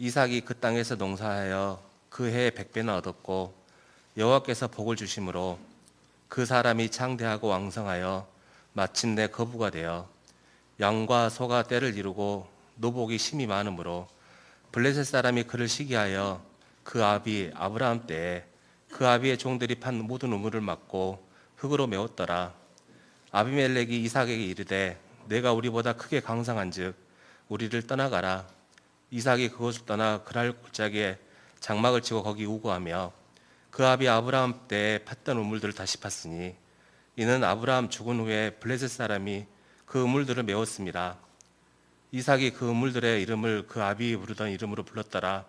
이삭이 그 땅에서 농사하여 그 해에 100배나 얻었고 여호와께서 복을 주심으로 그 사람이 창대하고 왕성하여 마침내 거부가 되어 양과 소가 떼를 이루고 노복이 심히 많으므로 블레셋 사람이 그를 시기하여 그 아비 아브라함 때에 그 아비의 종들이 판 모든 우물을 막고 흙으로 메웠더라. 아비멜렉이 이삭에게 이르되 내가 우리보다 크게 강성한즉 우리를 떠나가라. 이삭이 그곳을 떠나 그랄 골짜기에 장막을 치고 거기 우거하며 그 아비 아브라함 때에 팠던 우물들을 다시 팠으니 이는 아브라함 죽은 후에 블레셋 사람이 그 우물들을 메웠습니다. 이삭이 그 우물들의 이름을 그 아비 부르던 이름으로 불렀더라.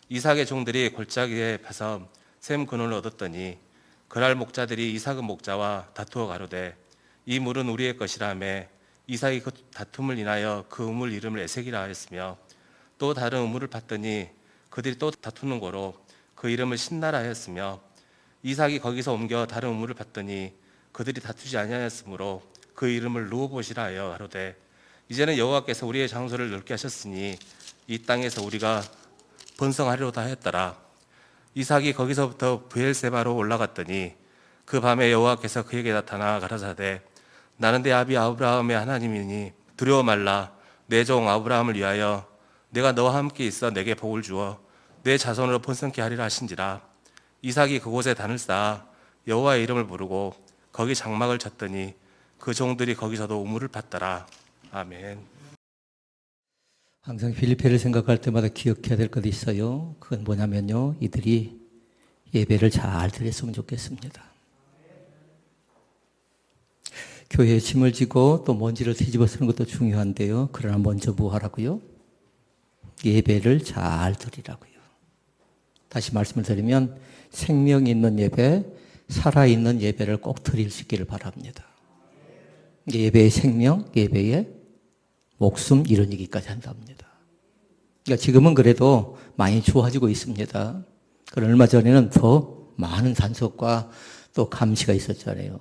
이삭의 종들이 골짜기에 파서 샘 근원을 얻었더니 그랄 목자들이 이삭의 목자와 다투어 가로되 이 물은 우리의 것이라며 이삭이 그 다툼을 인하여 그 우물 이름을 에색이라 하였으며 또 다른 우물을 팠더니 그들이 또 다투는 거로 그 이름을 신나라 하였으며 이삭이 거기서 옮겨 다른 우물을 팠더니 그들이 다투지 아니하였으므로 그 이름을 르호봇이라 하여 가로되 이제는 여호와께서 우리의 장소를 넓게 하셨으니 이 땅에서 우리가 번성하리로다 하였더라. 이삭이 거기서부터 브엘세바로 올라갔더니 그 밤에 여호와께서 그에게 나타나 가라사대 나는 내 아비 아브라함의 하나님이니 두려워 말라. 내 종 아브라함을 위하여 내가 너와 함께 있어 내게 복을 주어 내 자손으로 번성케 하리라 하신지라. 이삭이 그곳에 단을 쌓아 여호와의 이름을 부르고 거기 장막을 쳤더니 그 종들이 거기서도 우물을 팠더라. 아멘. 항상 필리핀을 생각할 때마다 기억해야 될 것이 있어요. 그건 뭐냐면요, 이들이 예배를 잘 드렸으면 좋겠습니다. 교회에 짐을 지고 또 먼지를 뒤집어 쓰는 것도 중요한데요. 그러나 먼저 뭐 하라고요? 예배를 잘 드리라고요. 다시 말씀을 드리면 생명 있는 예배, 살아있는 예배를 꼭 드릴 수 있기를 바랍니다. 예배의 생명, 예배의 목숨 이루기까지 한답니다. 그러니까 지금은 그래도 많이 좋아지고 있습니다. 그러나 얼마 전에는 더 많은 단속과 또 감시가 있었잖아요.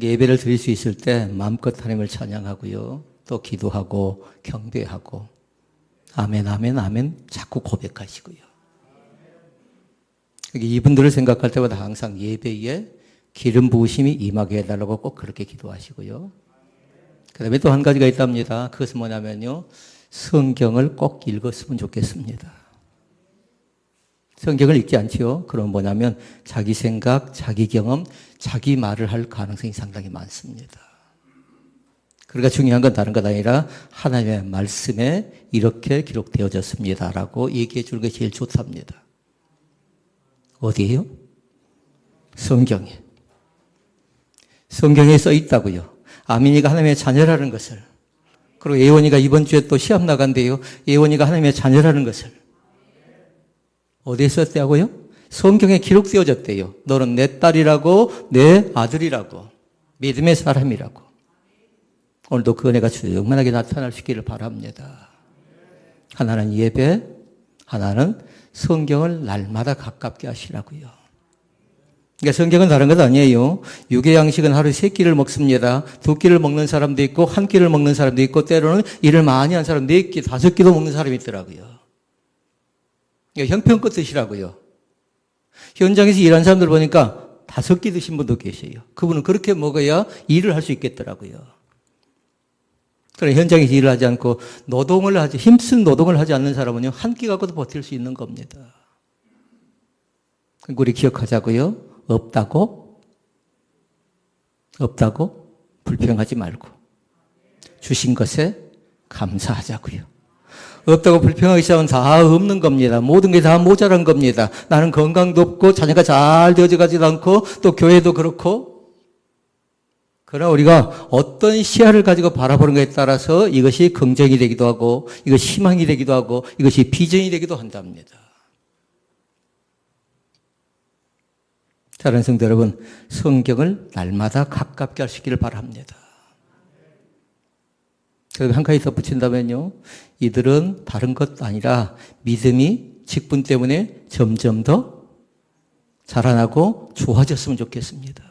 예배를 드릴 수 있을 때 마음껏 하나님을 찬양하고요. 또 기도하고 경배하고 아멘 아멘 아멘 자꾸 고백하시고요. 이분들을 생각할 때마다 항상 예배에 기름 부으심이 임하게 해달라고 꼭 그렇게 기도하시고요. 그 다음에 또 한 가지가 있답니다. 그것은 뭐냐면요, 성경을 꼭 읽었으면 좋겠습니다. 성경을 읽지 않지요. 그럼 뭐냐면 자기 생각, 자기 경험, 자기 말을 할 가능성이 상당히 많습니다. 그러니까 중요한 건 다른 것 아니라 하나님의 말씀에 이렇게 기록되어졌습니다라고 얘기해 주는 게 제일 좋답니다. 어디에요? 성경에. 성경에 써 있다고요. 아민이가 하나님의 자녀라는 것을. 그리고 예원이가 이번 주에 또 시합 나간대요. 예원이가 하나님의 자녀라는 것을. 어디에 썼다고요? 성경에 기록되어졌대요. 너는 내 딸이라고, 내 아들이라고, 믿음의 사람이라고. 오늘도 그 은혜가 충만하게 나타날 수 있기를 바랍니다. 하나는 예배, 하나는 성경을 날마다 가깝게 하시라고요. 그러니까 성경은 다른 것 아니에요. 육의 양식은 하루에 3끼를 먹습니다. 2끼를 먹는 사람도 있고 1끼를 먹는 사람도 있고 때로는 일을 많이 한 사람 4끼, 5끼도 먹는 사람이 있더라고요. 그러니까 형편껏 드시라고요. 현장에서 일하는 사람들 보니까 5끼 드신 분도 계세요. 그분은 그렇게 먹어야 일을 할 수 있겠더라고요. 그러나 현장에서 일을 하지 않고 힘쓴 노동을 하지 않는 사람은요, 1끼 갖고도 버틸 수 있는 겁니다. 그러니까 우리 기억하자고요. 없다고 불평하지 말고 주신 것에 감사하자고요. 없다고 불평하기 시작하면 다 없는 겁니다. 모든 게 다 모자란 겁니다. 나는 건강도 없고 자녀가 잘 되어져 가지도 않고 또 교회도 그렇고. 그러나 우리가 어떤 시야를 가지고 바라보는 것에 따라서 이것이 긍정이 되기도 하고 이것이 희망이 되기도 하고 이것이 비전이 되기도 한답니다. 사랑하는 성도 여러분, 성경을 날마다 가깝게 할 수 있기를 바랍니다. 그리고 한 가지 덧붙인다면요, 이들은 다른 것 아니라 믿음이 직분 때문에 점점 더 자라나고 좋아졌으면 좋겠습니다.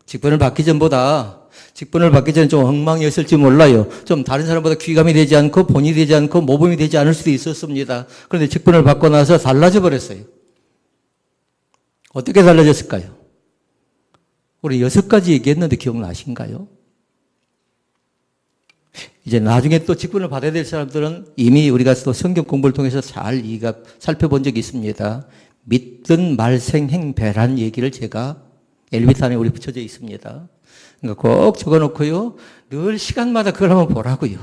직분을 받기 전에 좀 엉망이었을지 몰라요. 좀 다른 사람보다 귀감이 되지 않고 본이 되지 않고 모범이 되지 않을 수도 있었습니다. 그런데 직분을 받고 나서 달라져 버렸어요. 어떻게 달라졌을까요? 우리 6가지 얘기했는데 기억나신가요? 이제 나중에 또 직분을 받아야 될 사람들은 이미 우리가 또 성경 공부를 통해서 잘 살펴본 적이 있습니다. 믿든 말생행배란 얘기를 제가 엘리베이터 안에 우리 붙여져 있습니다. 그러니까 꼭 적어놓고요. 늘 시간마다 그걸 한번 보라고요.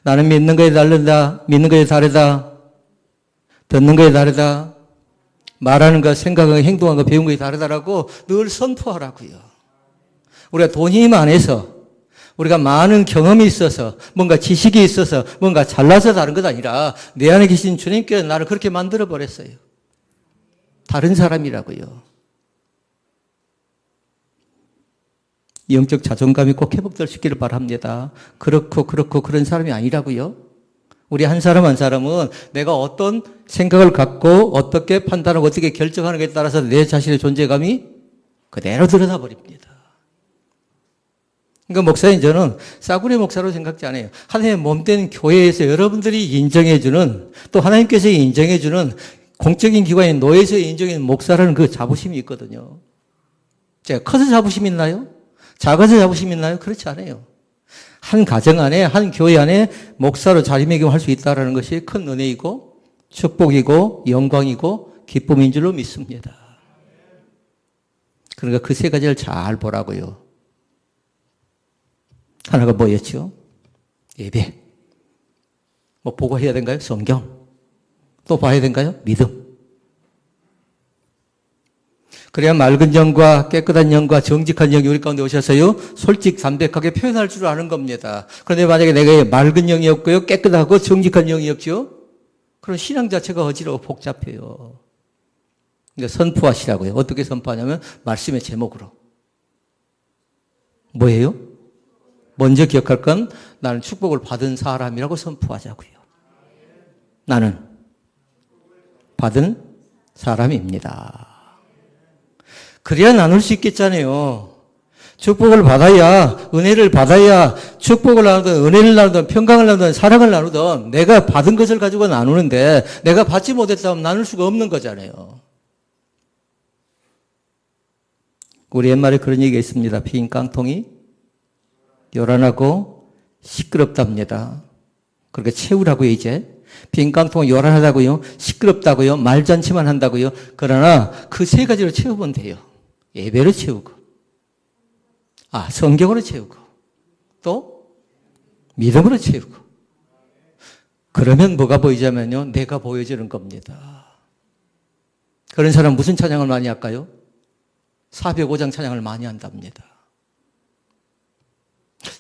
나는 믿는 거에 다르다. 믿는 거에 다르다. 듣는 거에 다르다. 말하는 거, 생각하고 행동하고 배운 거에 다르다라고 늘 선포하라고요. 우리가 돈이 힘 안에서 우리가 많은 경험이 있어서 뭔가 지식이 있어서 뭔가 잘나서 다른 것 아니라 내 안에 계신 주님께서 나를 그렇게 만들어 버렸어요. 다른 사람이라고요. 영적 자존감이 꼭 회복될 수 있기를 바랍니다. 그렇고 그런 사람이 아니라고요. 우리 한 사람 한 사람은 내가 어떤 생각을 갖고 어떻게 판단하고 어떻게 결정하는 것에 따라서 내 자신의 존재감이 그대로 드러나 버립니다. 그러니까 목사님 저는 싸구려 목사로 생각지 않아요. 하나님의 몸된 교회에서 여러분들이 인정해주는 또 하나님께서 인정해주는 공적인 기관인 노예에서 인정해주는 목사라는 그 자부심이 있거든요. 제가 커서 자부심 있나요? 작아서 자부심 있나요? 그렇지 않아요. 한 가정 안에 한 교회 안에 목사로 자리매김할 수 있다는 것이 큰 은혜이고 축복이고 영광이고 기쁨인 줄로 믿습니다. 그러니까 그 3가지를 잘 보라고요. 하나가 뭐였죠? 예배. 뭐 보고 해야 된가요? 성경. 또 봐야 된가요? 믿음. 그래야 맑은 영과 깨끗한 영과 정직한 영이 우리 가운데 오셔서요, 솔직 담백하게 표현할 줄 아는 겁니다. 그런데 만약에 내가 맑은 영이 없고요, 깨끗하고 정직한 영이 없죠? 그럼 신앙 자체가 어지러워 복잡해요. 그러니까 선포하시라고요. 어떻게 선포하냐면 말씀의 제목으로. 뭐예요? 먼저 기억할 건 나는 축복을 받은 사람이라고 선포하자고요. 나는 받은 사람입니다. 그래야 나눌 수 있겠잖아요. 축복을 받아야, 은혜를 받아야 축복을 나누든 은혜를 나누든 평강을 나누든 사랑을 나누든 내가 받은 것을 가지고 나누는데 내가 받지 못했다면 나눌 수가 없는 거잖아요. 우리 옛말에 그런 얘기가 있습니다. 빈 깡통이 요란하고 시끄럽답니다. 그렇게 채우라고요, 이제. 빈 깡통은 요란하다고요, 시끄럽다고요, 말잔치만 한다고요. 그러나 그 3가지로 채우면 돼요. 예배로 채우고, 성경으로 채우고, 또 믿음으로 채우고. 그러면 뭐가 보이자면요, 내가 보여지는 겁니다. 그런 사람 무슨 찬양을 많이 할까요? 405장 찬양을 많이 한답니다.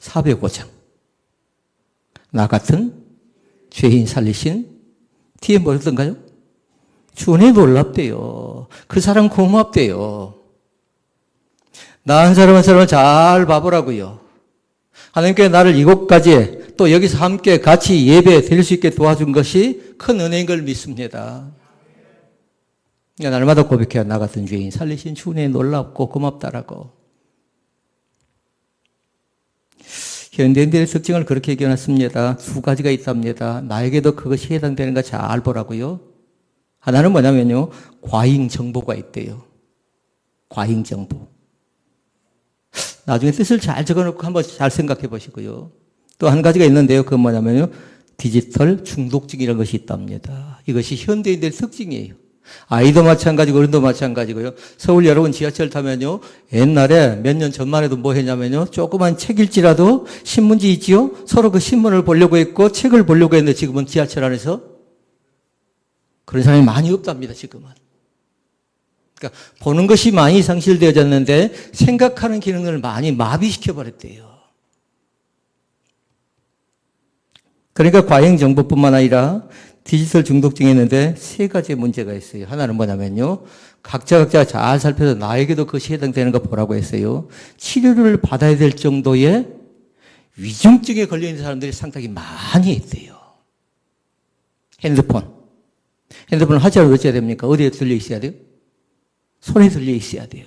405장. 나 같은 죄인 살리신 뒤에 뭐였던가요? 주은혜 놀랍대요. 그 사람 고맙대요. 나 한 사람 한 사람을 잘 봐보라고요. 하나님께 나를 이곳까지 또 여기서 함께 같이 예배 드릴 수 있게 도와준 것이 큰 은혜인 걸 믿습니다. 날마다 고백해야 나 같은 죄인 살리신 주은혜 놀랍고 고맙다라고. 현대인들의 특징을 그렇게 얘기해놨습니다. 2가지가 있답니다. 나에게도 그것이 해당되는 거 잘 보라고요. 하나는 뭐냐면요, 과잉 정보가 있대요. 과잉 정보. 나중에 뜻을 잘 적어놓고 한번 잘 생각해 보시고요. 또 한 가지가 있는데요. 그건 뭐냐면요, 디지털 중독증이라는 것이 있답니다. 이것이 현대인들의 특징이에요. 아이도 마찬가지고 어른도 마찬가지고요. 서울 여러분 지하철 타면요, 옛날에 몇 년 전만 해도 뭐 했냐면요, 조그만 책 읽지라도 신문지 있지요? 서로 그 신문을 보려고 했고 책을 보려고 했는데 지금은 지하철 안에서 그런 사람이 많이 없답니다. 지금은. 그러니까 보는 것이 많이 상실되어졌는데 생각하는 기능을 많이 마비시켜 버렸대요. 그러니까 과잉 정보뿐만 아니라 디지털 중독증이 있는데 3가지의 문제가 있어요. 하나는 뭐냐면요, 각자 잘 살펴서 나에게도 그것이 해당되는 거 보라고 했어요. 치료를 받아야 될 정도의 위중증에 걸려있는 사람들이 상당히 많이 있대요. 핸드폰을 하지 않으면 어찌해야 됩니까? 어디에 들려 있어야 돼요? 손에 들려 있어야 돼요.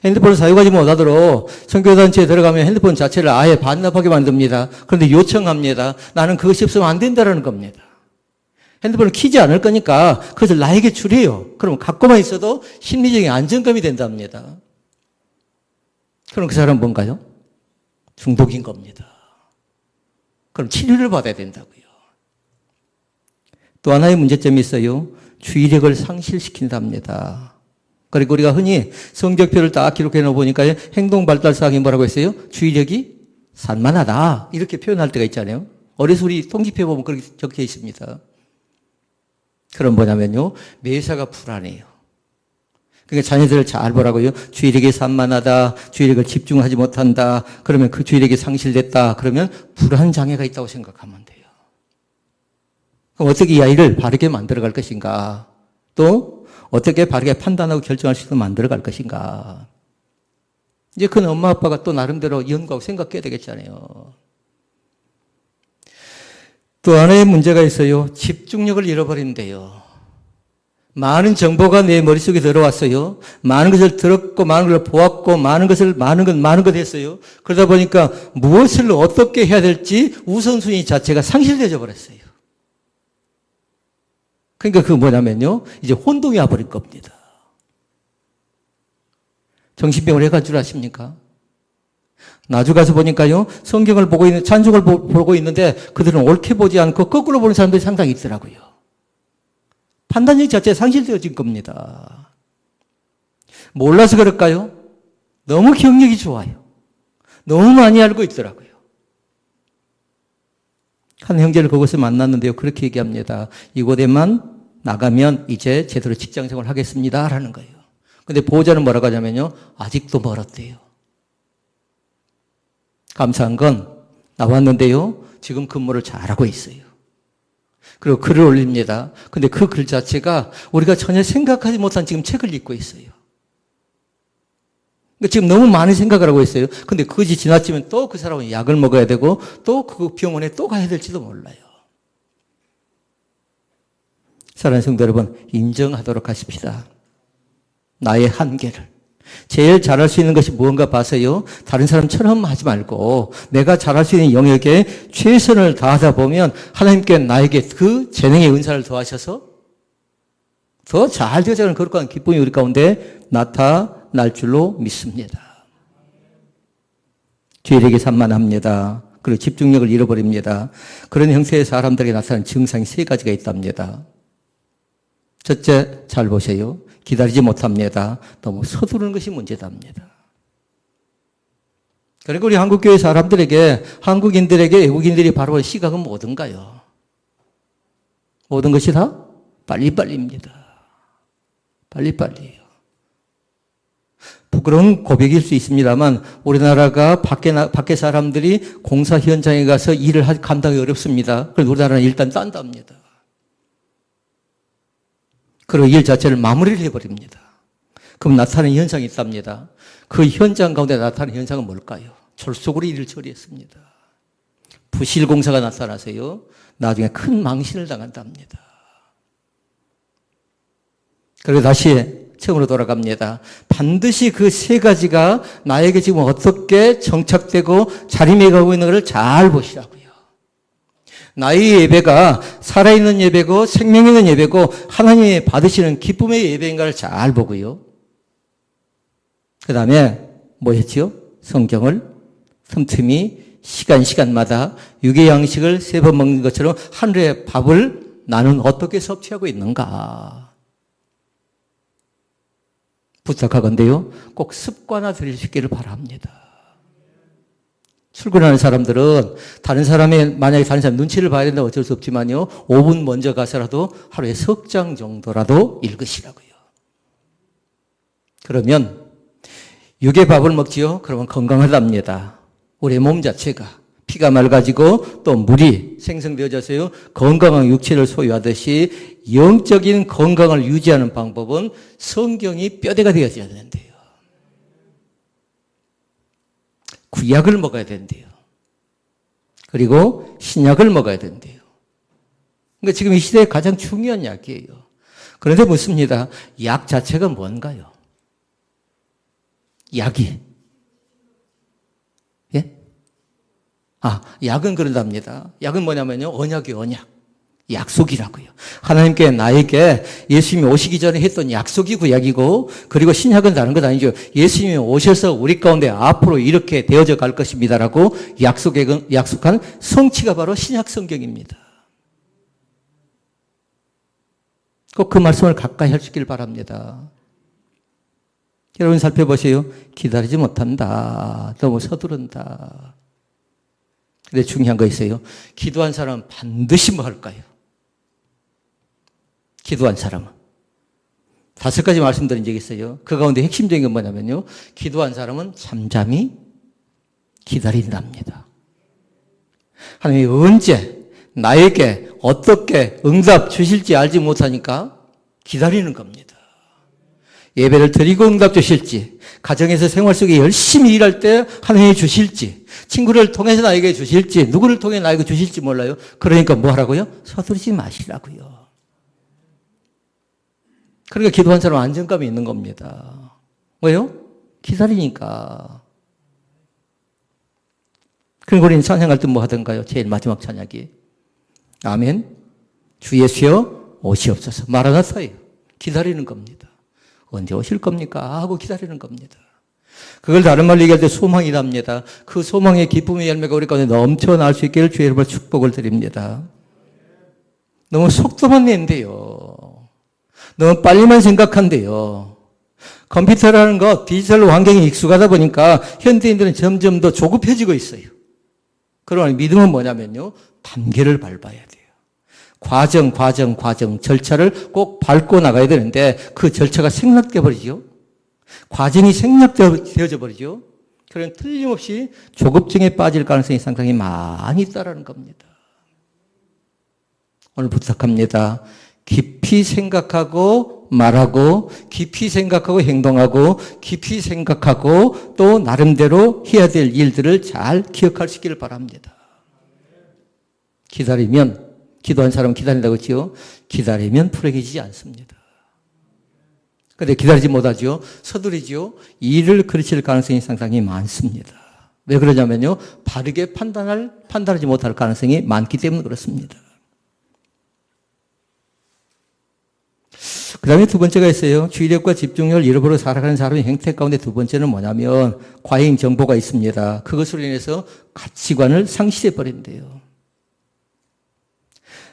핸드폰을 사용하지 못하도록 선교단체에 들어가면 핸드폰 자체를 아예 반납하게 만듭니다. 그런데 요청합니다. 나는 그것이 없으면 안 된다는 겁니다. 핸드폰을 키지 않을 거니까 그것을 나에게 주래요. 그럼 갖고만 있어도 심리적인 안정감이 된답니다. 그럼 그 사람은 뭔가요? 중독인 겁니다. 그럼 치료를 받아야 된다고요. 또 하나의 문제점이 있어요. 주의력을 상실시킨답니다. 그리고 우리가 흔히 성적표를 딱 기록해 놓으니까 행동 발달 사항이 뭐라고 했어요? 주의력이 산만하다. 이렇게 표현할 때가 있잖아요. 어려서 우리 통지표에 보면 그렇게 적혀 있습니다. 그럼 뭐냐면요. 매사가 불안해요. 그러니까 자녀들을 잘 보라고요. 주의력이 산만하다. 주의력을 집중하지 못한다. 그러면 그 주의력이 상실됐다. 그러면 불안 장애가 있다고 생각하면 돼요. 그럼 어떻게 이 아이를 바르게 만들어갈 것인가? 또 어떻게 바르게 판단하고 결정할 수 있도록 만들어갈 것인가? 이제 그건 엄마 아빠가 또 나름대로 연구하고 생각해야 되겠잖아요. 또 하나의 문제가 있어요. 집중력을 잃어버린대요. 많은 정보가 내 머릿속에 들어왔어요. 많은 것을 들었고, 많은 것을 보았고, 많은 것 했어요. 그러다 보니까 무엇을 어떻게 해야 될지 우선순위 자체가 상실되어 버렸어요. 그러니까 그거 뭐냐면요. 이제 혼동이 와버린 겁니다. 정신병을 해갈 줄 아십니까? 나주 가서 보니까요. 성경을 보고 있는, 찬송을 보고 있는데 그들은 옳게 보지 않고 거꾸로 보는 사람들이 상당히 있더라고요. 판단력 자체가 상실되어진 겁니다. 몰라서 그럴까요? 너무 기억력이 좋아요. 너무 많이 알고 있더라고요. 한 형제를 그곳에 만났는데요. 그렇게 얘기합니다. 이곳에만 나가면 이제 제대로 직장생활을 하겠습니다. 라는 거예요. 근데 보호자는 뭐라고 하냐면요. 아직도 멀었대요. 감사한 건 나왔는데요. 지금 근무를 잘하고 있어요. 그리고 글을 올립니다. 근데 그 글 자체가 우리가 전혀 생각하지 못한 지금 책을 읽고 있어요. 그러니까 지금 너무 많은 생각을 하고 있어요. 근데 그것이 지나치면 또 그 사람은 약을 먹어야 되고 또 그 병원에 또 가야 될지도 몰라요. 사랑하는 성도 여러분, 인정하도록 하십시다. 나의 한계를. 제일 잘할 수 있는 것이 무언가 봐서요. 다른 사람처럼 하지 말고 내가 잘할 수 있는 영역에 최선을 다하다 보면 하나님께 나에게 그 재능의 은사를 더하셔서 더 잘 되어가는 거룩한 기쁨이 우리 가운데 나타날 줄로 믿습니다. 주의력이 산만합니다. 그리고 집중력을 잃어버립니다. 그런 형태의 사람들에게 나타나는 증상이 3가지가 있답니다. 첫째, 잘 보세요. 기다리지 못합니다. 너무 서두르는 것이 문제답니다. 그리고 우리 한국교회 사람들에게, 한국인들에게 외국인들이 바라보는 시각은 뭐든가요? 모든 것이 다 빨리빨리입니다. 빨리빨리예요. 부끄러운 고백일 수 있습니다만 우리나라가 밖에 사람들이 공사 현장에 가서 일을 감당하기 어렵습니다. 그래서 우리나라는 일단 딴답니다. 그리고 일 자체를 마무리를 해버립니다. 그럼 나타나는 현상이 있답니다. 그 현장 가운데 나타나는 현상은 뭘까요? 졸속으로 일을 처리했습니다. 부실공사가 나타나서요. 나중에 큰 망신을 당한답니다. 그리고 다시 처음으로 돌아갑니다. 반드시 그 3가지가 나에게 지금 어떻게 정착되고 자리매가고 있는 것을 잘 보시라고요. 나의 예배가 살아있는 예배고 생명 있는 예배고 하나님이 받으시는 기쁨의 예배인가를 잘 보고요. 그 다음에 뭐 했지요? 성경을 틈틈이 시간마다 육의 양식을 3번 먹는 것처럼 하늘의 밥을 나는 어떻게 섭취하고 있는가. 부탁하건대요. 꼭 습관화 들일 수 있기를 바랍니다. 출근하는 사람들은 만약에 다른 사람 눈치를 봐야 된다면 어쩔 수 없지만요. 5분 먼저 가서라도 하루에 석 장 정도라도 읽으시라고요. 그러면 육의 밥을 먹지요. 그러면 건강하답니다. 우리의 몸 자체가 피가 맑아지고 또 물이 생성되어져서요. 건강한 육체를 소유하듯이 영적인 건강을 유지하는 방법은 성경이 뼈대가 되어져야 되는데요. 구약을 먹어야 된대요. 그리고 신약을 먹어야 된대요. 그러니까 지금 이 시대에 가장 중요한 약이에요. 그런데 묻습니다. 약 자체가 뭔가요? 약이. 예? 약은 그런답니다. 약은 뭐냐면요. 언약이 언약. 약속이라고요. 하나님께 나에게 예수님이 오시기 전에 했던 약속이 구약이고, 그리고 신약은 다른 것 아니죠. 예수님이 오셔서 우리 가운데 앞으로 이렇게 되어져 갈 것입니다라고 약속한 성취가 바로 신약 성경입니다. 꼭 그 말씀을 가까이 하시길 바랍니다. 여러분 살펴보세요. 기다리지 못한다. 너무 서두른다. 근데 중요한 거 있어요. 기도한 사람은 반드시 뭐 할까요? 기도한 사람은. 5가지 말씀드린 적이 있어요. 그 가운데 핵심적인 건 뭐냐면요. 기도한 사람은 잠잠히 기다린답니다. 하나님이 언제 나에게 어떻게 응답 주실지 알지 못하니까 기다리는 겁니다. 예배를 드리고 응답 주실지, 가정에서 생활 속에 열심히 일할 때 하나님이 주실지, 친구를 통해서 나에게 주실지, 누구를 통해 나에게 주실지 몰라요. 그러니까 뭐 하라고요? 서두르지 마시라고요. 그러니까 기도한 사람은 안정감이 있는 겁니다. 왜요? 기다리니까. 그리고 우리는 찬양할 때 뭐 하던가요? 제일 마지막 찬양이. 아멘. 주 예수여 오시옵소서. 마라나타예요. 기다리는 겁니다. 언제 오실 겁니까? 하고 기다리는 겁니다. 그걸 다른 말로 얘기할 때 소망이랍니다. 그 소망의 기쁨의 열매가 우리 가운데 넘쳐날 수 있기를 주의 이름으로 축복을 드립니다. 너무 속도만 낸대요. 너무 빨리만 생각한대요. 컴퓨터라는 거 디지털 환경에 익숙하다 보니까 현대인들은 점점 더 조급해지고 있어요. 그러나 믿음은 뭐냐면요. 단계를 밟아야 돼요. 과정, 절차를 꼭 밟고 나가야 되는데 그 절차가 생략돼 버리죠. 과정이 생략되어져 버리죠. 그럼 틀림없이 조급증에 빠질 가능성이 상당히 많이 있다는 겁니다. 오늘 부탁합니다. 깊이 생각하고 말하고, 깊이 생각하고 행동하고, 깊이 생각하고 또 나름대로 해야 될 일들을 잘 기억할 수 있기를 바랍니다. 기다리면, 기도한 사람은 기다린다고 했지요. 기다리면 풀어지지 않습니다. 그런데 기다리지 못하죠. 서두르지요. 일을 그르칠 가능성이 상당히 많습니다. 왜 그러냐면요. 바르게 판단하지 못할 가능성이 많기 때문에 그렇습니다. 그 다음에 2번째가 있어요. 주의력과 집중력을 잃어버려 살아가는 사람의 행태 가운데 2번째는 뭐냐면 과잉 정보가 있습니다. 그것으로 인해서 가치관을 상실해 버린대요.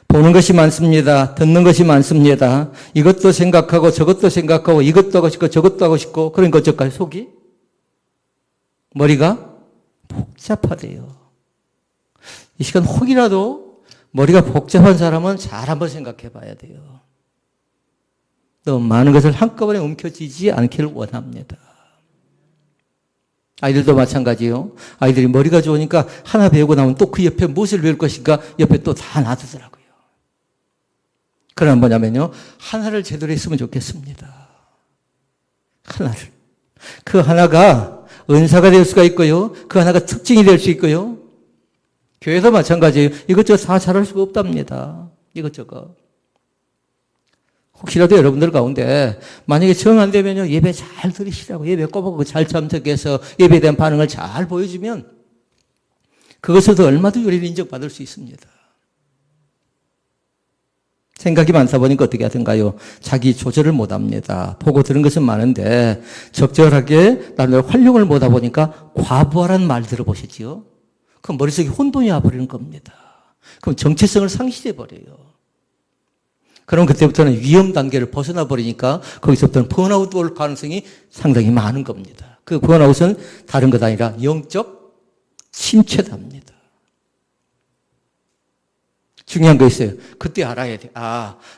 보는 것이 많습니다. 듣는 것이 많습니다. 이것도 생각하고 저것도 생각하고 이것도 하고 싶고 저것도 하고 싶고 그러니까 어쩔까요? 속이? 머리가 복잡하대요. 이 시간 혹이라도 머리가 복잡한 사람은 잘 한번 생각해 봐야 돼요. 또 많은 것을 한꺼번에 움켜쥐지 않기를 원합니다. 아이들도 마찬가지요. 아이들이 머리가 좋으니까 하나 배우고 나면 또 그 옆에 무엇을 배울 것인가 옆에 또 다 놔두더라고요. 그러나 뭐냐면요. 하나를 제대로 했으면 좋겠습니다. 하나를. 그 하나가 은사가 될 수가 있고요. 그 하나가 특징이 될 수 있고요. 교회도 마찬가지예요. 이것저것 다 잘할 수가 없답니다. 이것저것. 혹시라도 여러분들 가운데 만약에 정 안 되면요. 예배 잘 들으시라고 예배 꼬박꼬박 잘 참석해서 예배에 대한 반응을 잘 보여주면 그것에도 얼마든지 우리는 인정받을 수 있습니다. 생각이 많다 보니까 어떻게 하던가요? 자기 조절을 못합니다. 보고 들은 것은 많은데 적절하게 나름대로 활용을 못하다 보니까 과부하란 말 들어보셨지요? 그럼 머릿속에 혼돈이 와버리는 겁니다. 그럼 정체성을 상실해 버려요. 그럼 그때부터는 위험 단계를 벗어나 버리니까 거기서부터는 번아웃 올 가능성이 상당히 많은 겁니다. 그 번아웃은 다른 것 아니라 영적 침체답니다. 중요한 거 있어요. 그때 알아야 돼.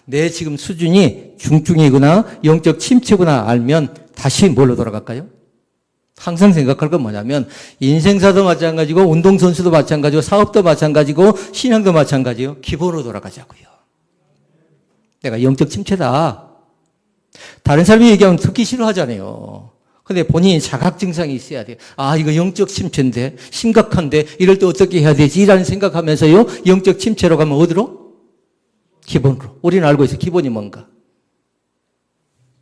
내 지금 수준이 중증이구나, 영적 침체구나 알면 다시 뭘로 돌아갈까요? 항상 생각할 건 뭐냐면 인생사도 마찬가지고 운동선수도 마찬가지고 사업도 마찬가지고 신앙도 마찬가지예요. 기본으로 돌아가자고요. 내가 영적 침체다. 다른 사람이 얘기하면 듣기 싫어하잖아요. 근데 본인이 자각 증상이 있어야 돼요. 이거 영적 침체인데, 심각한데, 이럴 때 어떻게 해야 되지? 라는 생각하면서요, 영적 침체로 가면 어디로? 기본으로. 우리는 알고 있어요. 기본이 뭔가?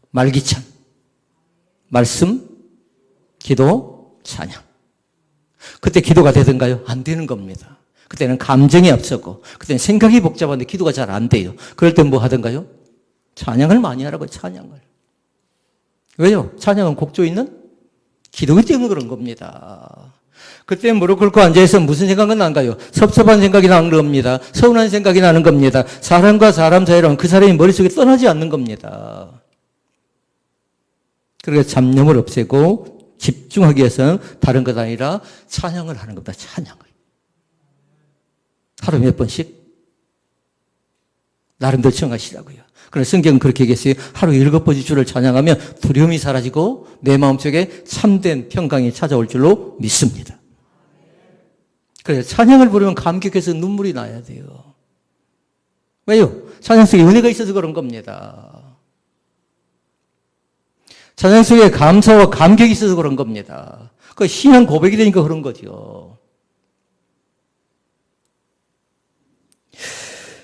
말기참. 말씀, 기도, 찬양. 그때 기도가 되던가요? 안 되는 겁니다. 그때는 감정이 앞서고, 그때는 생각이 복잡한데 기도가 잘 안 돼요. 그럴 땐 뭐 하던가요? 찬양을 많이 하라고요, 찬양을. 왜요? 찬양은 곡조 있는 기도기 때문에 그런 겁니다. 그때 무릎 꿇고 앉아있으면 무슨 생각은 난가요? 섭섭한 생각이 나는 겁니다. 서운한 생각이 나는 겁니다. 사람과 사람 사이로는 그 사람이 머릿속에 떠나지 않는 겁니다. 그러니까 잡념을 없애고 집중하기 위해서는 다른 것 아니라 찬양을 하는 겁니다. 찬양을. 하루 몇 번씩 나름대로 정하시라고요. 그래서 성경은 그렇게 얘기했어요. 하루 7번씩 주를 찬양하면 두려움이 사라지고 내 마음속에 참된 평강이 찾아올 줄로 믿습니다. 그래서 찬양을 부르면 감격해서 눈물이 나야 돼요. 왜요? 찬양 속에 은혜가 있어서 그런 겁니다. 찬양 속에 감사와 감격이 있어서 그런 겁니다. 그 신앙 고백이 되니까 그런 거죠.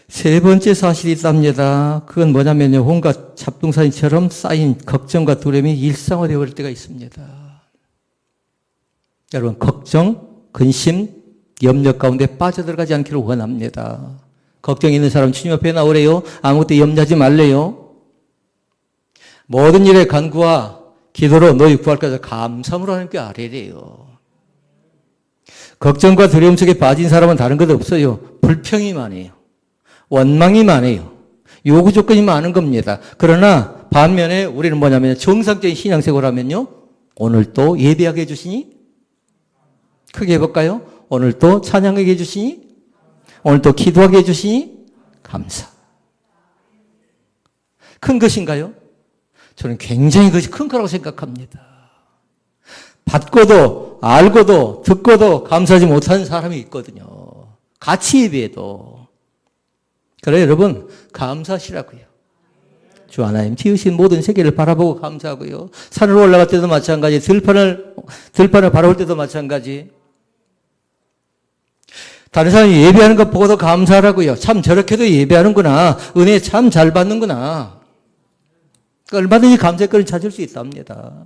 세 번째 사실이 있답니다. 그건 뭐냐면요. 온갖 잡동사니처럼 쌓인 걱정과 두려움이 일상화되어 버릴 때가 있습니다. 여러분, 걱정, 근심, 염려 가운데 빠져들어가지 않기를 원합니다. 걱정 있는 사람 주님 앞에 나오래요. 아무것도 염려하지 말래요. 모든 일에 간구와 기도로 너희 구할 것을 감사함으로 하나님께 아뢰래요. 걱정과 두려움 속에 빠진 사람은 다른 것 없어요. 불평이 많아요. 원망이 많아요. 요구 조건이 많은 겁니다. 그러나 반면에 우리는 뭐냐면 정상적인 신앙생활하면요. 오늘도 예배하게 해주시니? 크게 해볼까요? 오늘도 찬양하게 해주시니? 오늘도 기도하게 해주시니? 감사. 큰 것인가요? 저는 굉장히 그것이 큰 거라고 생각합니다. 받고도 알고도 듣고도 감사하지 못하는 사람이 있거든요. 같이 예배해도. 그래 여러분 감사하시라고요. 주 하나님 지으신 모든 세계를 바라보고 감사하고요. 산으로 올라갈 때도 마찬가지, 들판을 바라볼 때도 마찬가지. 다른 사람이 예배하는 것 보고도 감사하라고요. 참 저렇게도 예배하는구나. 은혜 참 잘 받는구나. 얼마든지 감사의 거리를 찾을 수 있답니다.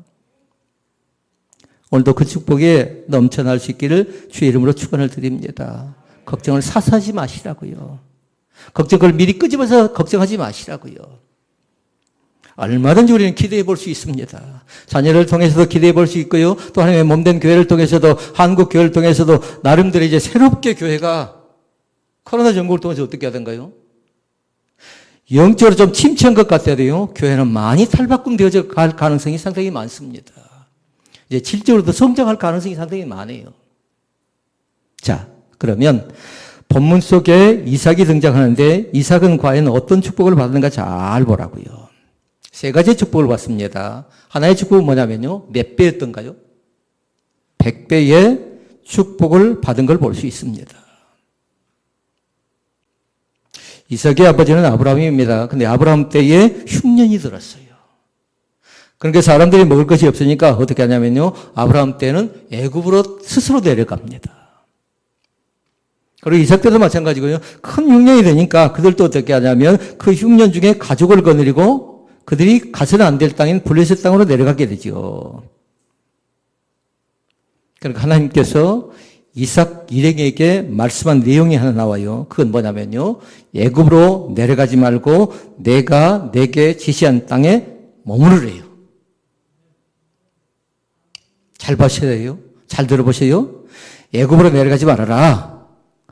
오늘도 그 축복에 넘쳐날 수 있기를 주의 이름으로 축원을 드립니다. 걱정을 사사하지 마시라고요. 걱정을 미리 끄집어서 걱정하지 마시라고요. 얼마든지 우리는 기대해 볼 수 있습니다. 자녀를 통해서도 기대해 볼 수 있고요. 또 하나님의 몸된 교회를 통해서도, 한국 교회를 통해서도 나름대로 이제 새롭게 교회가 코로나 전국을 통해서 어떻게 하던가요? 영적으로 좀 침체한 것 같아도요. 교회는 많이 탈바꿈되어져 갈 가능성이 상당히 많습니다. 이제 질적으로도 성장할 가능성이 상당히 많아요. 자, 그러면 본문 속에 이삭이 등장하는데 이삭은 과연 어떤 축복을 받는가 잘 보라고요. 세 가지의 축복을 받습니다. 하나의 축복은 뭐냐면요. 몇 배였던가요? 100배의 축복을 받은 걸 볼 수 있습니다. 이삭의 아버지는 아브라함입니다. 근데 아브라함 때에 흉년이 들었어요. 그러니까 사람들이 먹을 것이 없으니까 어떻게 하냐면요. 아브라함 때는 애굽으로 스스로 내려갑니다. 그리고 이삭 때도 마찬가지고요. 큰 흉년이 되니까 그들도 어떻게 하냐면 그 흉년 중에 가족을 거느리고 그들이 가서는 안 될 땅인 블레셋 땅으로 내려가게 되죠. 그러니까 하나님께서 이삭 일행에게 말씀한 내용이 하나 나와요. 그건 뭐냐면요. 애굽으로 내려가지 말고 내가 내게 지시한 땅에 머무르래요. 잘 보셔야 돼요. 잘 들어보세요. 애굽으로 내려가지 말아라.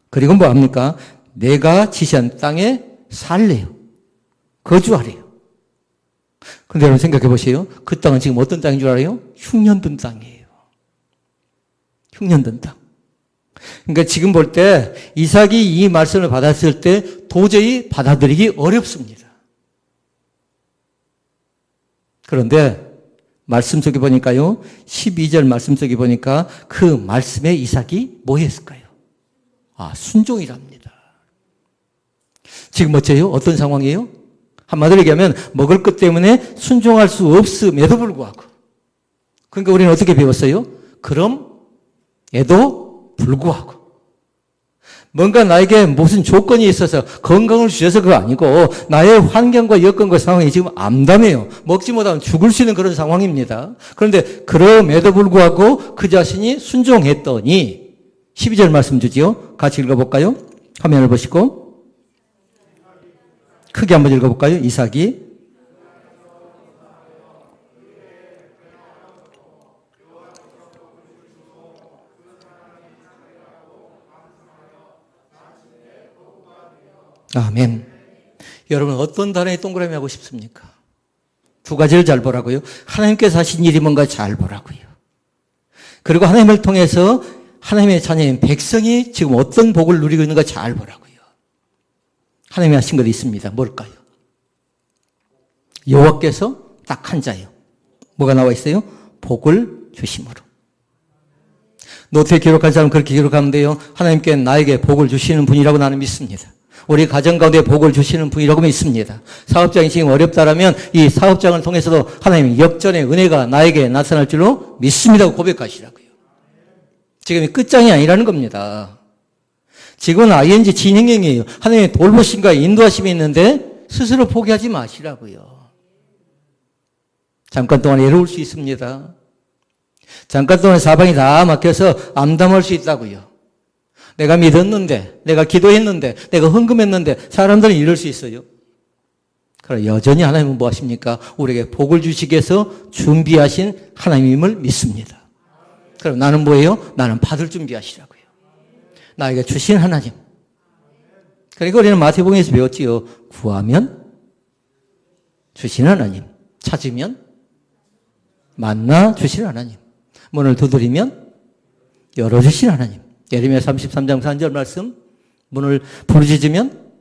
그리고 뭐 합니까? 내가 지시한 땅에 살래요. 거주하래요. 근데 여러분 생각해 보세요. 그 땅은 지금 어떤 땅인 줄 알아요? 흉년든 땅이에요. 흉년든 땅. 그러니까 지금 볼 때 이삭이 이 말씀을 받았을 때 도저히 받아들이기 어렵습니다. 그런데 말씀 속에 보니까요. 12절 말씀 속에 보니까 그 말씀에 이삭이 뭐 했을까요? 순종이랍니다. 지금 어째요? 어떤 상황이에요? 한마디로 얘기하면 먹을 것 때문에 순종할 수 없음에도 불구하고. 그러니까 우리는 어떻게 배웠어요? 그럼 에도 불구하고. 뭔가 나에게 무슨 조건이 있어서 건강을 주셔서 그거 아니고 나의 환경과 여건과 상황이 지금 암담해요. 먹지 못하면 죽을 수 있는 그런 상황입니다. 그런데 그럼에도 불구하고 그 자신이 순종했더니 12절 말씀 주지요. 같이 읽어볼까요? 화면을 보시고 크게 한번 읽어볼까요? 이삭이 아멘. 여러분 어떤 단어에 동그라미 하고 싶습니까? 두 가지를 잘 보라고요. 하나님께서 하신 일이 뭔가 잘 보라고요. 그리고 하나님을 통해서 하나님의 자녀인 백성이 지금 어떤 복을 누리고 있는가 잘 보라고요. 하나님이 하신 것이 있습니다. 뭘까요? 여호와께서 딱 한 자예요. 뭐가 나와 있어요? 복을 주심으로. 노트에 기록한 사람은 그렇게 기록하면 돼요. 하나님께 나에게 복을 주시는 분이라고 나는 믿습니다. 우리 가정 가운데 복을 주시는 분이라고 믿습니다. 사업장이 지금 어렵다라면 이 사업장을 통해서도 하나님의 역전의 은혜가 나에게 나타날 줄로 믿습니다. 고백하시라고요. 지금이 끝장이 아니라는 겁니다. 지금은 ing 진행형이에요. 하나님의 돌보심과 인도하심이 있는데 스스로 포기하지 마시라고요. 잠깐 동안 외로울 수 있습니다. 잠깐 동안 사방이 다 막혀서 암담할 수 있다고요. 내가 믿었는데, 내가 기도했는데, 내가 헌금했는데 사람들은 이럴 수 있어요. 그러나 여전히 하나님은 뭐 하십니까? 우리에게 복을 주시기 위해서 준비하신 하나님임을 믿습니다. 그럼 나는 뭐예요? 나는 받을 준비하시라고요. 나에게 주신 하나님. 그리고 우리는 마태복음에서 배웠지요. 구하면 주신 하나님. 찾으면 만나 주신 하나님. 문을 두드리면 열어주신 하나님. 예레미야 33장 4절 말씀. 문을 부르짖으면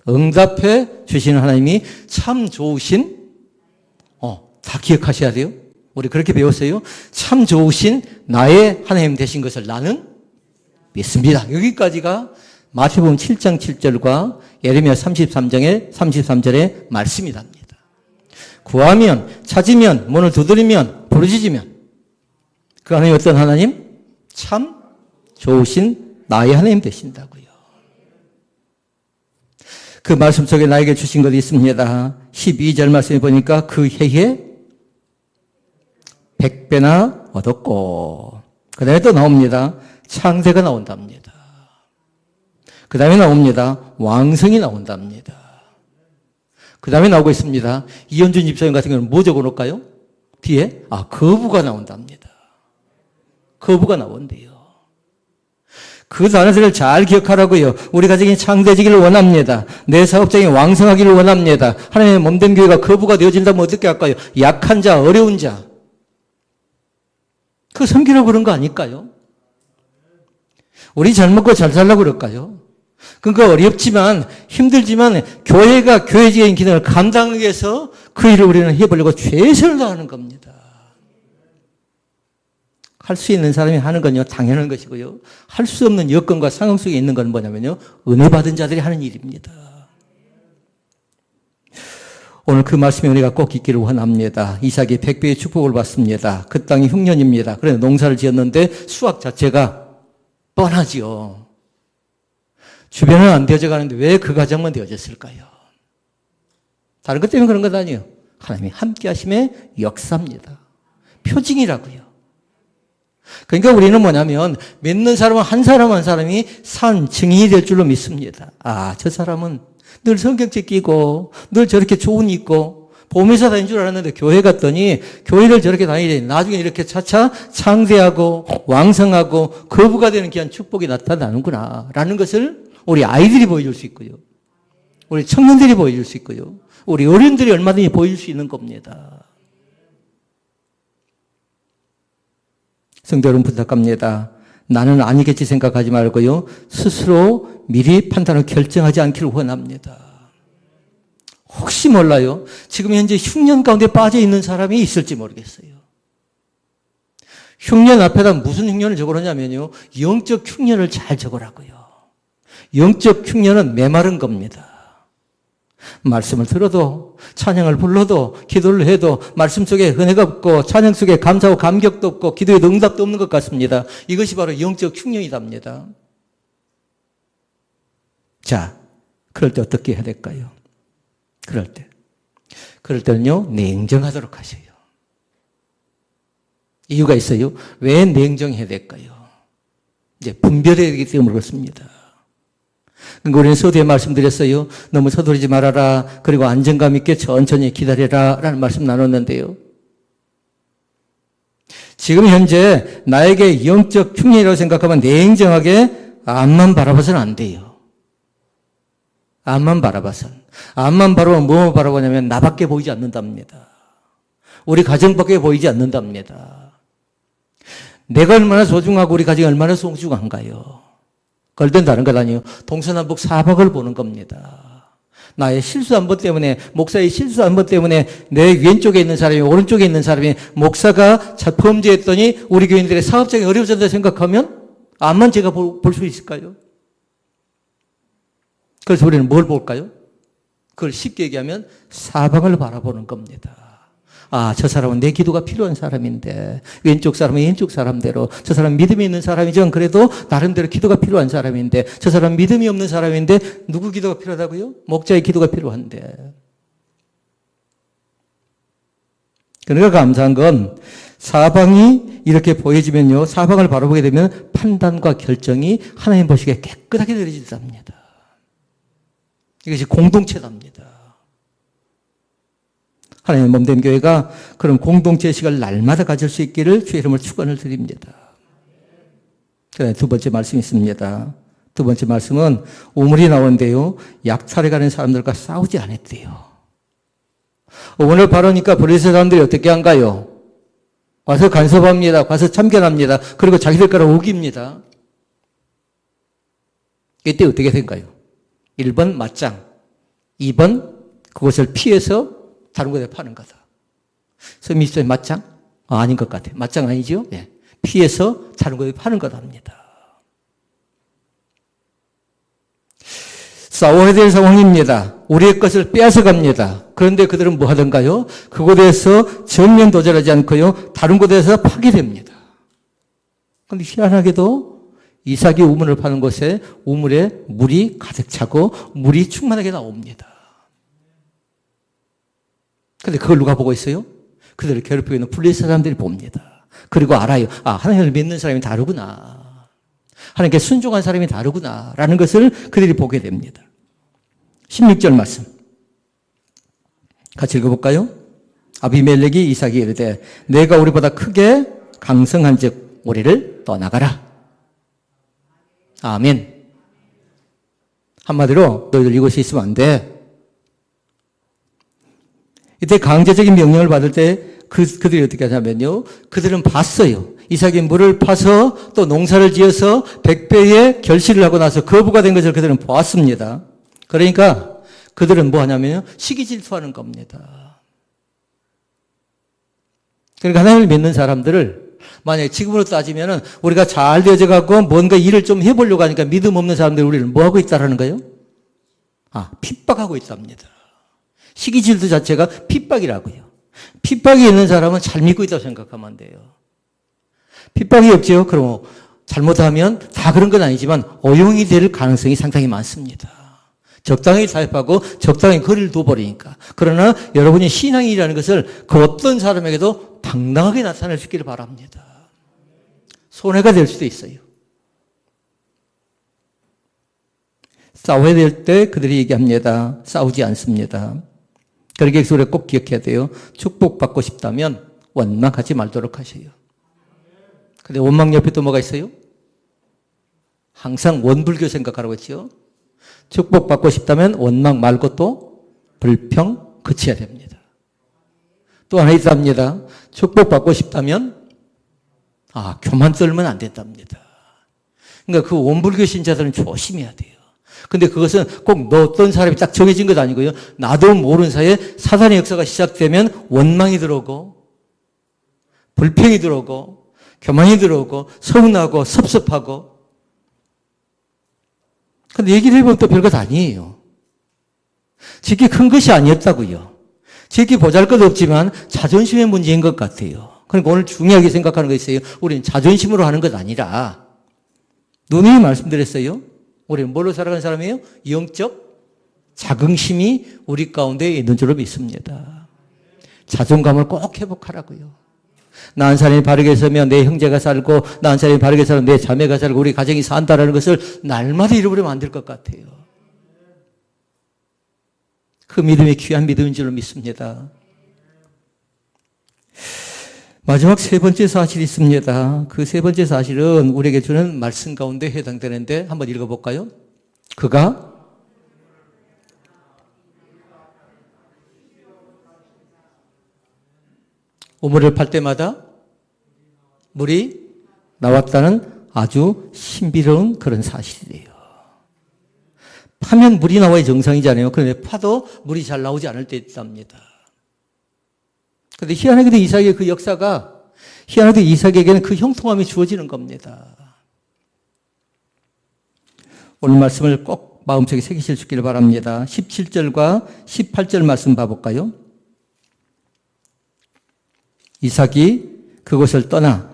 응답해 주시는 하나님이 참 좋으신, 다 기억하셔야 돼요. 우리 그렇게 배웠어요. 참 좋으신 나의 하나님 되신 것을 나는 믿습니다. 여기까지가 마태복음 7장 7절과 예레미야 33장의 33절의 말씀이랍니다. 구하면, 찾으면, 문을 두드리면, 부르짖으면 그 하나님 어떤 하나님? 참 좋으신 나의 하나님 되신다고요. 그 말씀 속에 나에게 주신 것이 있습니다. 12절 말씀에 보니까 그 해에 100배나 얻었고, 그 다음에 또 나옵니다. 창세가 나온답니다. 그 다음에 나옵니다. 왕성이 나온답니다. 그 다음에 나오고 있습니다. 이현준 집사님 같은 경우는 뭐 적어놓을까요? 뒤에? 거부가 나온답니다. 거부가 나온대요. 그 단어들을 잘 기억하라고요. 우리 가정이 창대해지기를 원합니다. 내 사업장이 왕성하기를 원합니다. 하나님의 몸된 교회가 거부가 되어진다면 어떻게 할까요? 약한 자, 어려운 자. 그 섬기라고 그런 거 아닐까요? 우리 잘 먹고 잘 살라고 그럴까요? 그러니까 어렵지만 힘들지만 교회가 교회적인 기능을 감당하기 위해서 그 일을 우리는 해보려고 최선을 다하는 겁니다. 할 수 있는 사람이 하는 건요 당연한 것이고요. 할 수 없는 여건과 상황 속에 있는 건 뭐냐면요 은혜 받은 자들이 하는 일입니다. 오늘 그 말씀의 은혜가 꼭 있기를 원합니다. 이삭이 100배의 축복을 받습니다. 그 땅이 흉년입니다. 그래서 농사를 지었는데 수확 자체가 뻔하지요. 주변은 안 되어져 가는데 왜 그 가정만 되어졌을까요? 다른 것 때문에 그런 것 아니에요. 하나님이 함께 하심의 역사입니다. 표징이라고요. 그러니까 우리는 뭐냐면 믿는 사람은 한 사람 한 사람이 산 증인이 될 줄로 믿습니다. 저 사람은 늘 성경책 끼고 늘 저렇게 좋은 있고 보험회사 다닌 줄 알았는데 교회 갔더니 교회를 저렇게 다니니 나중에 이렇게 차차 창대하고 왕성하고 거부가 되는 귀한 축복이 나타나는구나 라는 것을 우리 아이들이 보여줄 수 있고요. 우리 청년들이 보여줄 수 있고요. 우리 어른들이 얼마든지 보여줄 수 있는 겁니다. 성도 여러분 부탁합니다. 나는 아니겠지 생각하지 말고요. 스스로 미리 판단을 결정하지 않기를 원합니다. 혹시 몰라요. 지금 현재 흉년 가운데 빠져 있는 사람이 있을지 모르겠어요. 흉년 앞에다 무슨 흉년을 적어놓냐면요. 영적 흉년을 잘 적으라고요. 영적 흉년은 메마른 겁니다. 말씀을 들어도 찬양을 불러도 기도를 해도 말씀 속에 은혜가 없고 찬양 속에 감사하고 감격도 없고 기도에도 응답도 없는 것 같습니다. 이것이 바로 영적 흉년이답니다. 자, 그럴 때 어떻게 해야 될까요? 그럴 때는요, 냉정하도록 하세요. 이유가 있어요. 왜 냉정해야 될까요? 이제 분별해야 되기 때문에 그렇습니다. 그러니까 우리는 서두에 말씀드렸어요. 너무 서두르지 말아라. 그리고 안정감 있게 천천히 기다려라. 라는 말씀 나눴는데요. 지금 현재 나에게 영적 흉년이라고 생각하면 냉정하게 앞만 바라봐서는 안 돼요. 앞만 바라봐서는. 앞만 바라보면 뭐만 바라보냐면 나밖에 보이지 않는답니다. 우리 가정밖에 보이지 않는답니다. 내가 얼마나 소중하고 우리 가정이 얼마나 소중한가요? 그럴 땐 다른 것 아니에요. 동서남북 사박을 보는 겁니다. 나의 실수 한 번 때문에, 목사의 실수 한 번 때문에 내 왼쪽에 있는 사람이, 오른쪽에 있는 사람이 목사가 범죄했더니 우리 교인들의 사업장이 어려워졌다 생각하면 암만 제가 볼 수 있을까요? 그래서 우리는 뭘 볼까요? 그걸 쉽게 얘기하면 사방을 바라보는 겁니다. 아, 저 사람은 내 기도가 필요한 사람인데, 왼쪽 사람은 왼쪽 사람대로, 저 사람 믿음이 있는 사람이죠. 그래도 나름대로 기도가 필요한 사람인데, 저 사람 믿음이 없는 사람인데, 누구 기도가 필요하다고요? 목자의 기도가 필요한데. 그러니까 감사한 건 사방이 이렇게 보여지면요, 사방을 바라보게 되면 판단과 결정이 하나님 보시기에 깨끗하게 내려진답니다. 이것이 공동체답니다. 하나님의 몸된 교회가 그런 공동체 의식을 날마다 가질 수 있기를 주의 이름으로 축원을 드립니다. 두 번째 말씀이 있습니다. 두 번째 말씀은 우물이 나오는데요. 약탈에 가는 사람들과 싸우지 않았대요. 오늘 바르니까 브리스 사람들이 어떻게 한가요? 와서 간섭합니다. 와서 참견합니다. 그리고 자기들 거라 우깁니다. 이때 어떻게 된가요? 1번 맞짱, 2번 그것을 피해서 다른 곳에 파는 거다. 선생님 있어요? 맞짱? 아닌 것 같아요. 맞짱 아니죠? 네. 피해서 다른 곳에 파는 거다 합니다. 싸워야 될 상황입니다. 우리의 것을 빼앗아 갑니다. 그런데 그들은 뭐 하던가요? 그곳에서 전면 도전하지 않고요. 다른 곳에서 파괴됩니다. 그런데 희한하게도 이삭이 우물을 파는 곳에 우물에 물이 가득 차고 물이 충만하게 나옵니다. 그런데 그걸 누가 보고 있어요? 그들을 괴롭히고 있는 블레셋 사람들이 봅니다. 그리고 알아요. 아, 하나님을 믿는 사람이 다르구나. 하나님께 순종한 사람이 다르구나. 라는 것을 그들이 보게 됩니다. 16절 말씀. 같이 읽어볼까요? 아비멜렉이 이삭에게 이르되 내가 우리보다 크게 강성한 즉 우리를 떠나가라. 아멘. 한마디로 너희들 이곳에 있으면 안 돼. 이때 강제적인 명령을 받을 때 그들이 어떻게 하냐면요. 그들은 봤어요. 이삭이 물을 파서 또 농사를 지어서 100배의 결실을 하고 나서 거부가 된 것을 그들은 보았습니다. 그러니까 그들은 뭐 하냐면요. 시기 질투하는 겁니다. 그러니까 하나님을 믿는 사람들을 만약에 지금으로 따지면은 우리가 잘 되어져 갖고 뭔가 일을 좀 해보려고 하니까 믿음 없는 사람들이 우리를 뭐 하고 있다라는 거예요? 아, 핍박하고 있답니다. 시기 질투 자체가 핍박이라고요. 핍박이 있는 사람은 잘 믿고 있다고 생각하면 안 돼요. 핍박이 없죠. 그럼 잘못하면 다 그런 건 아니지만 어용이 될 가능성이 상당히 많습니다. 적당히 타협하고 적당히 거리를 둬버리니까. 그러나 여러분이 신앙이라는 것을 그 어떤 사람에게도 당당하게 나타낼 수 있기를 바랍니다. 손해가 될 수도 있어요. 싸워야 될 때 그들이 얘기합니다. 싸우지 않습니다. 그러기에 우리가 꼭 기억해야 돼요. 축복받고 싶다면 원망하지 말도록 하세요. 근데 원망 옆에 또 뭐가 있어요? 항상 원불교 생각하라고 했죠. 축복받고 싶다면 원망 말고 또 불평 그쳐야 됩니다. 또 하나 있답니다. 축복받고 싶다면 교만 떨면 안 된답니다. 그러니까 그 원불교 신자들은 조심해야 돼요. 근데 그것은 꼭 어떤 사람이 딱 정해진 것 아니고요. 나도 모르는 사이에 사단의 역사가 시작되면 원망이 들어오고 불평이 들어오고 교만이 들어오고 서운하고 섭섭하고. 근데 얘기를 해보면 또 별것 아니에요. 지극히 큰 것이 아니었다고요. 지극히 보잘것 없지만 자존심의 문제인 것 같아요. 그러니까 오늘 중요하게 생각하는 거 있어요. 우리는 자존심으로 하는 것 아니라 누누이 말씀드렸어요. 우리는 뭘로 살아가는 사람이에요? 영적 자긍심이 우리 가운데 있는 줄로 믿습니다. 자존감을 꼭 회복하라고요. 나 한 사람이 바르게 서면 내 형제가 살고 나 한 사람이 바르게 살면 내 자매가 살고 우리 가정이 산다라는 것을 날마다 잃어버리면 안 될 것 같아요. 그 믿음이 귀한 믿음인 줄로 믿습니다. 마지막 세 번째 사실이 있습니다. 그 세 번째 사실은 우리에게 주는 말씀 가운데 해당되는데 한번 읽어볼까요? 그가 우물을 팔 때마다 물이 나왔다는 아주 신비로운 그런 사실이에요. 파면 물이 나와야 정상이잖아요. 그런데 파도 물이 잘 나오지 않을 때 있답니다. 그런데 희한하게도 이삭의 그 역사가 희한하게도 이삭에게는 그 형통함이 주어지는 겁니다. 오늘 말씀을 꼭 마음속에 새기실 수 있기를 바랍니다. 17절과 18절 말씀 봐볼까요? 이삭이 그곳을 떠나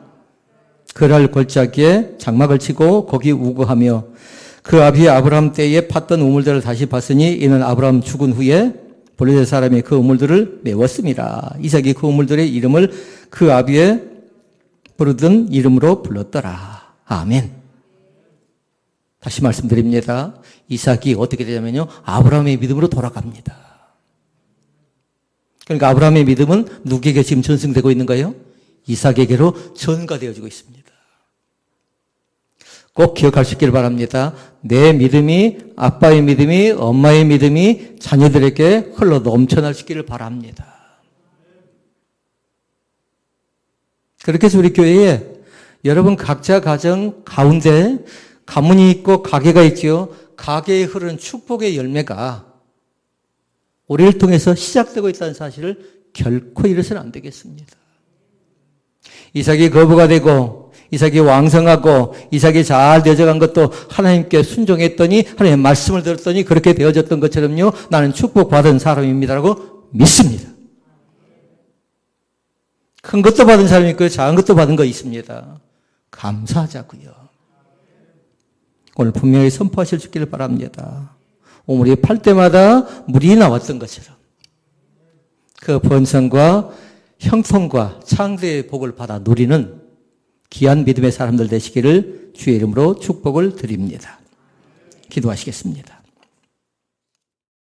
그랄 골짜기에 장막을 치고 거기 우거하며 그 아비 아브라함 때에 팠던 우물들을 다시 봤으니 이는 아브라함 죽은 후에 블레셋 사람이 그 우물들을 메웠습니다. 이삭이 그 우물들의 이름을 그 아비의 부르던 이름으로 불렀더라. 아멘. 다시 말씀드립니다. 이삭이 어떻게 되냐면요. 아브라함의 믿음으로 돌아갑니다. 그러니까 아브라함의 믿음은 누구에게 지금 전승되고 있는 거예요? 이삭에게로 전가되어지고 있습니다. 꼭 기억할 수 있기를 바랍니다. 내 믿음이, 아빠의 믿음이, 엄마의 믿음이 자녀들에게 흘러 넘쳐날 수 있기를 바랍니다. 그렇게 해서 우리 교회에 여러분 각자 가정 가운데 가문이 있고 가게가 있지요. 가게에 흐르는 축복의 열매가 우리를 통해서 시작되고 있다는 사실을 결코 잃어서는 안 되겠습니다. 이삭이 거부가 되고 이삭이 왕성하고 이삭이 잘 되어져간 것도 하나님께 순종했더니 하나님의 말씀을 들었더니 그렇게 되어졌던 것처럼요. 나는 축복받은 사람입니다라고 믿습니다. 큰 것도 받은 사람이 있고 작은 것도 받은 거 있습니다. 감사하자고요. 오늘 분명히 선포하실 수 있기를 바랍니다. 우물이 팔 때마다 물이 나왔던 것처럼 그 번성과 형통과 창대의 복을 받아 누리는 귀한 믿음의 사람들 되시기를 주의 이름으로 축복을 드립니다. 기도하시겠습니다.